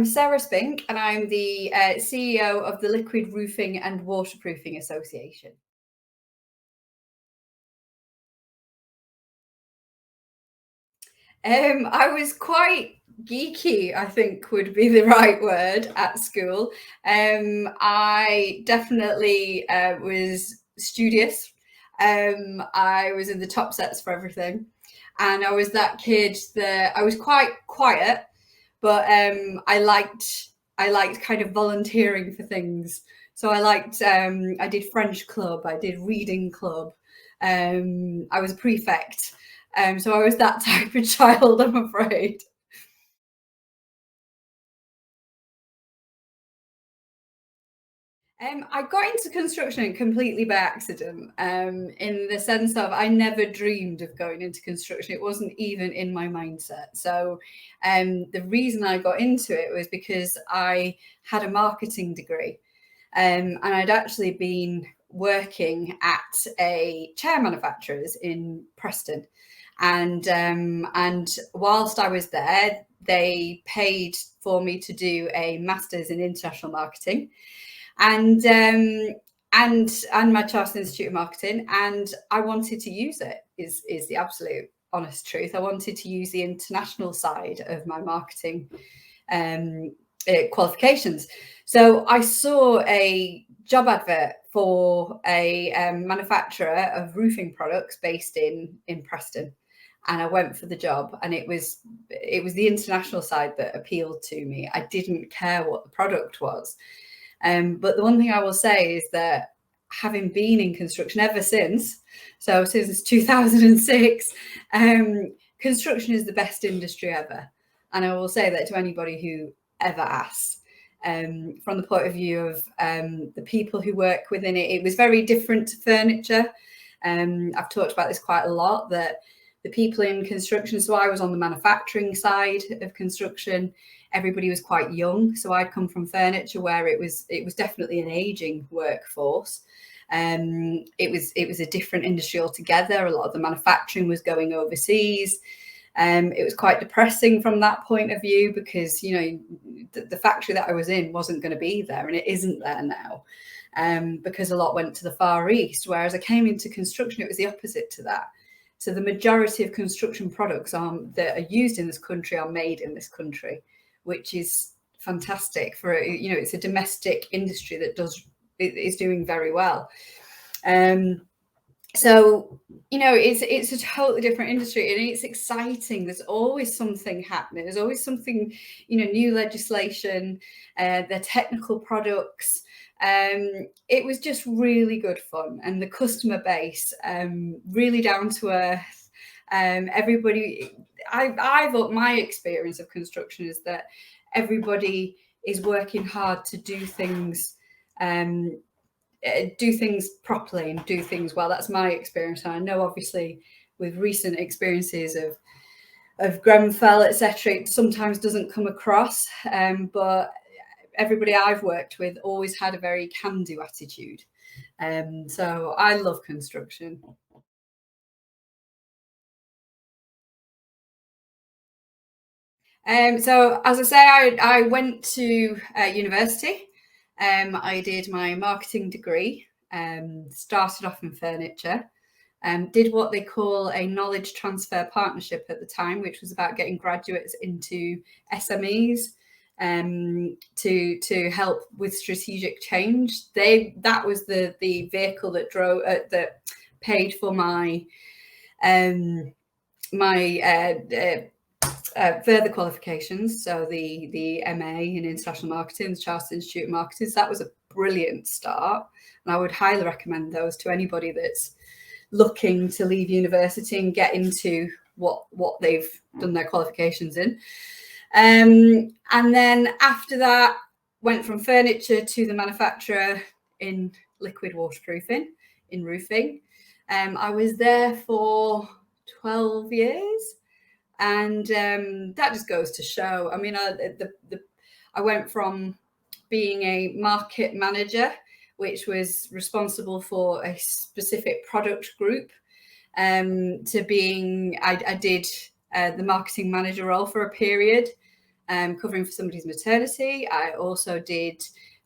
I'm Sarah Spink, and I'm the CEO of the Liquid Roofing and Waterproofing Association. I was quite geeky, I think would be the right word, at school. I definitely was studious. I was in the top sets for everything. And I was that kid that I was quite quiet, but I liked kind of volunteering for things. So I did French club, I did reading club, I was a prefect. So I was that type of child, I'm afraid. I got into construction completely by accident, in the sense of I never dreamed of going into construction. It wasn't even in my mindset. So, the reason I got into it was because I had a marketing degree, and I'd actually been working at a chair manufacturer's in Preston, and whilst I was there, they paid for me to do a master's in international marketing and my Chartered Institute of Marketing, and I wanted to use it. Is the absolute honest truth. I wanted to use the international side of my marketing qualifications. So I saw a job advert for a manufacturer of roofing products based in Preston, and I went for the job. And it was the international side that appealed to me. I didn't care what the product was. But the one thing I will say is that having been in construction ever since, so since 2006, construction is the best industry ever. And I will say that to anybody who ever asks. From the point of view of the people who work within it, it was very different to furniture. I've talked about this quite a lot, that the people in construction, so I was on the manufacturing side of construction. Everybody was quite young, so I'd come from furniture where it was definitely an aging workforce. It was a different industry altogether. A lot of the manufacturing was going overseas. It was quite depressing from that point of view, because the factory that I was in wasn't going to be there, and it isn't there now, because a lot went to the Far East. Whereas I came into construction, it was the opposite to that. So the majority of construction products that are used in this country are made in this country, which is fantastic for it's a domestic industry that is doing very well. So it's a totally different industry, and it's exciting. There's always something happening. There's always something, new legislation, the technical products. It was just really good fun, and the customer base, really down to earth. Everybody, my experience of construction is that everybody is working hard to do things properly and do things well. That's my experience. And I know, obviously, with recent experiences of Grenfell, etc., it sometimes doesn't come across. But everybody I've worked with always had a very can-do attitude. So I love construction. So as I say, I went to university. I did my marketing degree, started off in furniture, did what they call a knowledge transfer partnership at the time, which was about getting graduates into SMEs, to help with strategic change. That was the vehicle that paid for my further qualifications. So the MA in International Marketing, the Chartered Institute of Marketing. So that was a brilliant start, and I would highly recommend those to anybody that's looking to leave university and get into what they've done their qualifications in. And then after that, went from furniture to the manufacturer in liquid waterproofing, in roofing. I was there for 12 years. And that just goes to show. I mean, I went from being a market manager, which was responsible for a specific product group, to being, I did the marketing manager role for a period. covering for somebody's maternity. I also did,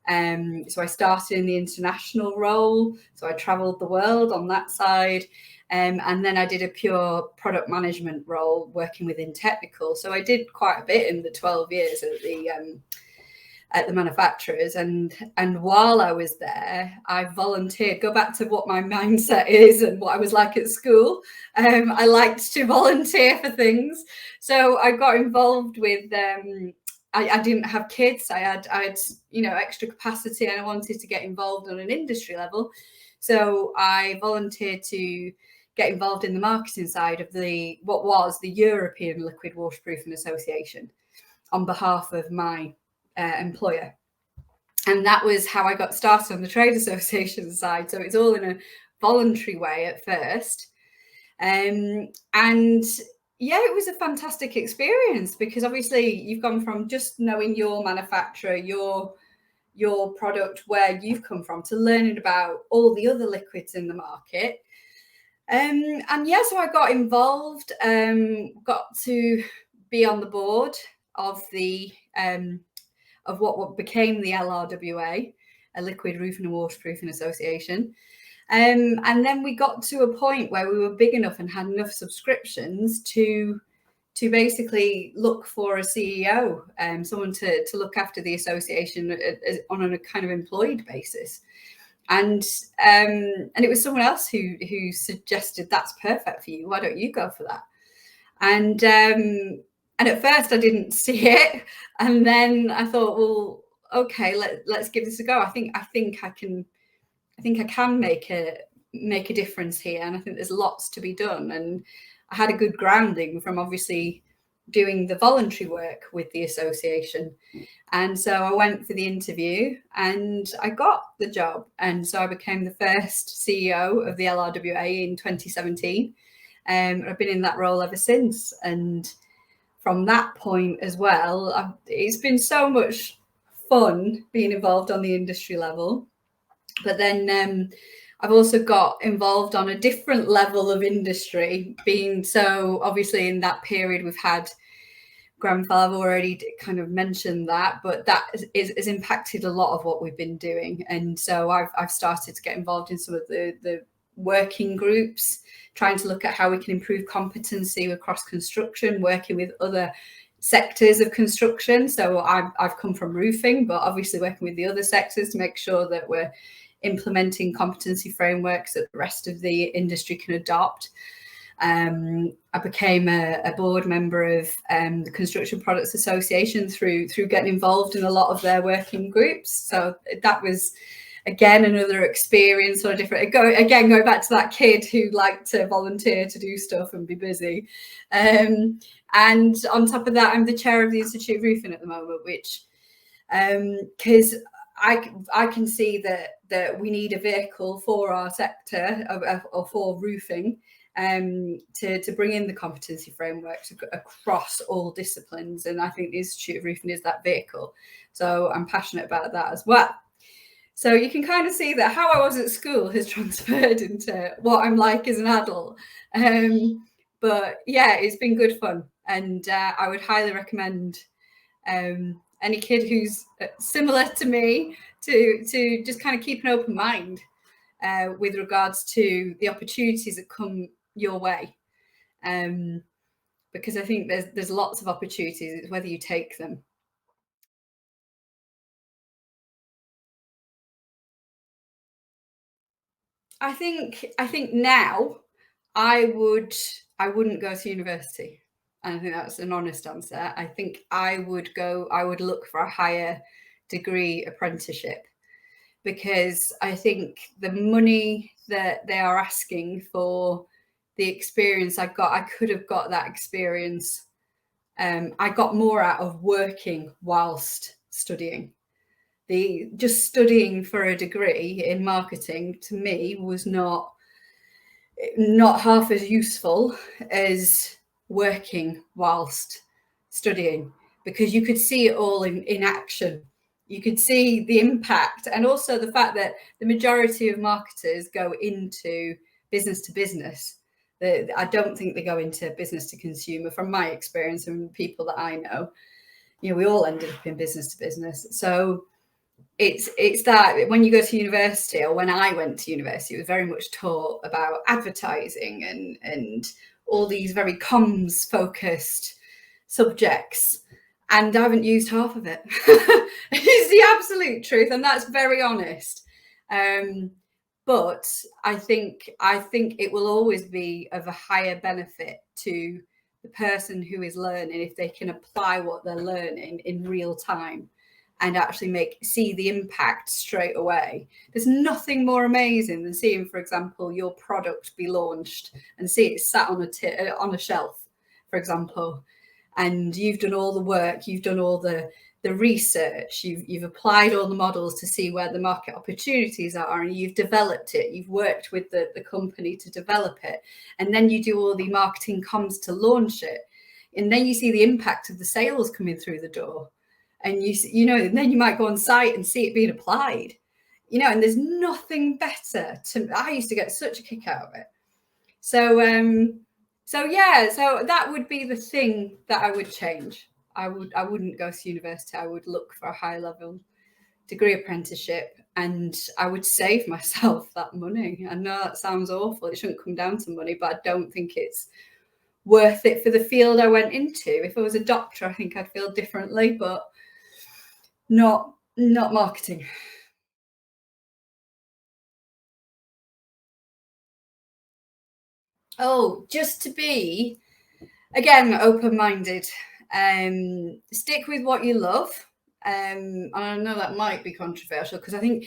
so I started in the international role. So I traveled the world on that side. And then I did a pure product management role working within technical. So I did quite a bit in the 12 years at the manufacturers. And while I was there, I volunteered. Go back to what my mindset is and what I was like at school. I liked to volunteer for things. So I got involved with I didn't have kids. I had extra capacity, and I wanted to get involved on an industry level. So I volunteered to get involved in the marketing side of what was the European Liquid Waterproofing Association on behalf of my employer. And that was how I got started on the trade association side. So it's all in a voluntary way at first. And yeah, it was a fantastic experience, because obviously you've gone from just knowing your manufacturer, your product, where you've come from, to learning about all the other liquids in the market. And yeah, so I got involved, got to be on the board of the of what became the LRWA, a Liquid Roofing and Waterproofing Association. And then we got to a point where we were big enough and had enough subscriptions to basically look for a CEO, someone to look after the association on a kind of employed basis. And it was someone else who suggested, that's perfect for you. Why don't you go for that? And at first I didn't see it, and then I thought, well, okay, let's give this a go. I think I can make a difference here, and I think there's lots to be done. And I had a good grounding from obviously doing the voluntary work with the association. And so I went for the interview and I got the job. And so I became the first CEO of the LRWA in 2017. I've been in that role ever since. And from that point as well, it's been so much fun being involved on the industry level. But then I've also got involved on a different level of industry, being so obviously in that period we've had Grenfell. I've already kind of mentioned that, but that has impacted a lot of what we've been doing. And so I've started to get involved in some of the working groups, trying to look at how we can improve competency across construction, working with other sectors of construction. So I've come from roofing, but obviously working with the other sectors to make sure that we're implementing competency frameworks that the rest of the industry can adopt. I became a board member of the Construction Products Association through getting involved in a lot of their working groups. So that was, again, another experience, or different. Going back to that kid who liked to volunteer to do stuff and be busy. And on top of that, I'm the chair of the Institute of Roofing at the moment, which, because I can see that we need a vehicle for our sector or for roofing, to bring in the competency frameworks across all disciplines. And I think the Institute of Roofing is that vehicle. So I'm passionate about that as well. So you can kind of see that how I was at school has transferred into what I'm like as an adult. But yeah, it's been good fun. And I would highly recommend any kid who's similar to me to just kind of keep an open mind with regards to the opportunities that come your way. Because I think there's lots of opportunities. It's whether you take them. I think now I wouldn't go to university. And I think that's an honest answer. I think I would look for a higher degree apprenticeship, because I think the money that they are asking for the experience I could have got that experience. I got more out of working whilst studying. Just studying for a degree in marketing to me was not half as useful as working whilst studying, because you could see it all in action. You could see the impact, and also the fact that the majority of marketers go into business to business. I don't think they go into business to consumer, from my experience and people that I know. we all ended up in business to business. So it's that when you go to university, or when I went to university, it was very much taught about advertising and all these very comms focused subjects, and I haven't used half of it. It's the absolute truth, and that's very honest. But I think it will always be of a higher benefit to the person who is learning if they can apply what they're learning in real time and actually see the impact straight away. There's nothing more amazing than seeing, for example, your product be launched and see it sat on a shelf, for example, and you've done all the work, you've done all the research, you've applied all the models to see where the market opportunities are, and you've developed it, you've worked with the company to develop it, and then you do all the marketing comms to launch it, and then you see the impact of the sales coming through the door, and and then you might go on site and see it being applied, and there's nothing better. I used to get such a kick out of it. So that would be the thing that I would change. I wouldn't go to university. I would look for a high level degree apprenticeship, and I would save myself that money. I know that sounds awful. It shouldn't come down to money, but I don't think it's worth it for the field I went into. If I was a doctor, I think I'd feel differently, but not marketing. Oh, just to be, again, open-minded. Stick with what you love. I know that might be controversial because I think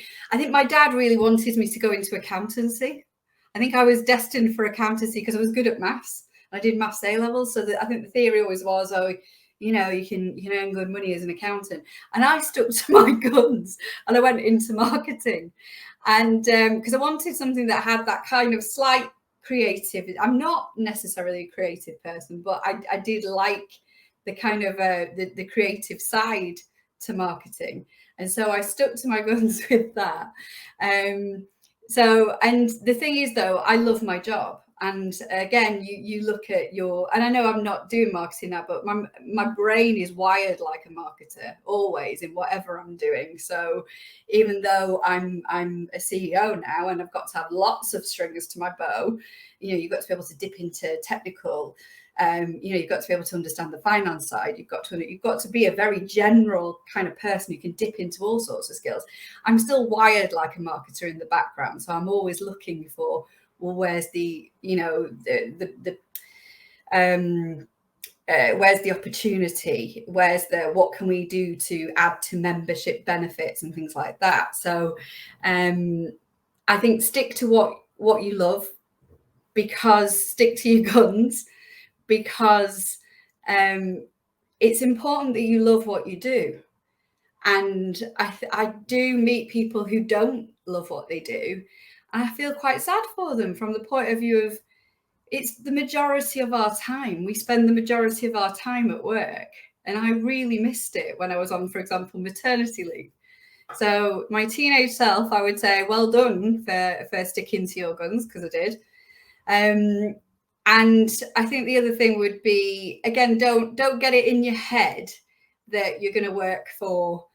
my dad really wanted me to go into accountancy. I think I was destined for accountancy because I was good at maths. I did maths A levels, so I think the theory always was, you can earn good money as an accountant. And I stuck to my guns and I went into marketing, and because I wanted something that had that kind of slight creativity. I'm not necessarily a creative person, but I did like the kind of the creative side to marketing, and so I stuck to my guns with that. And the thing is, though, I love my job. And again, you look at and I know I'm not doing marketing now, but my brain is wired like a marketer always in whatever I'm doing. So even though I'm a CEO now and I've got to have lots of strings to my bow, you've got to be able to dip into technical. You've got to be able to understand the finance side. You've got to be a very general kind of person who can dip into all sorts of skills. I'm still wired like a marketer in the background, so I'm always looking for, well, where's the where's the opportunity? What can we do to add to membership benefits and things like that? So I think stick to what you love, because stick to your guns, because it's important that you love what you do. And I do meet people who don't love what they do, and I feel quite sad for them from the point of view of, it's the majority of our time. We spend the majority of our time at work, and I really missed it when I was on, for example, maternity leave. So my teenage self, I would say, well done for sticking to your guns, because I did. And I think the other thing would be, again, don't get it in your head that you're going to work for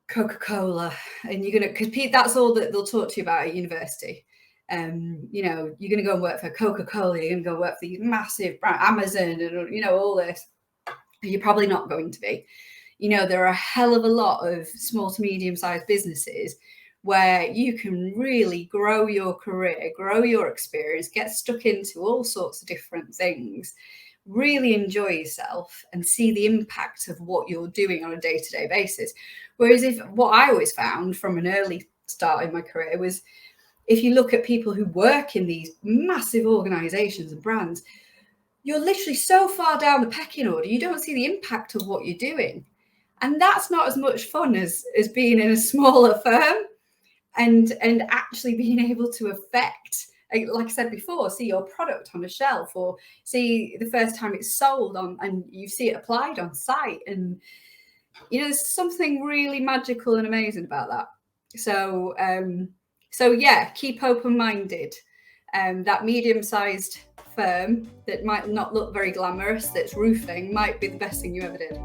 Coca-Cola and because that's all that they'll talk to you about at university. You're going to go and work for Coca-Cola, you're going to go work for these massive brand, Amazon, and all this. You're probably not going to be. There are a hell of a lot of small to medium-sized businesses where you can really grow your career, grow your experience, get stuck into all sorts of different things, really enjoy yourself and see the impact of what you're doing on a day-to-day basis. Whereas what I always found from an early start in my career was, if you look at people who work in these massive organizations and brands, you're literally so far down the pecking order, you don't see the impact of what you're doing. And that's not as much fun as being in a smaller firm and actually being able to affect, like I said before, see your product on a shelf, or see the first time it's sold and you see it applied on site. And, there's something really magical and amazing about that. So yeah, keep open-minded. That medium-sized firm that might not look very glamorous, that's roofing, might be the best thing you ever did.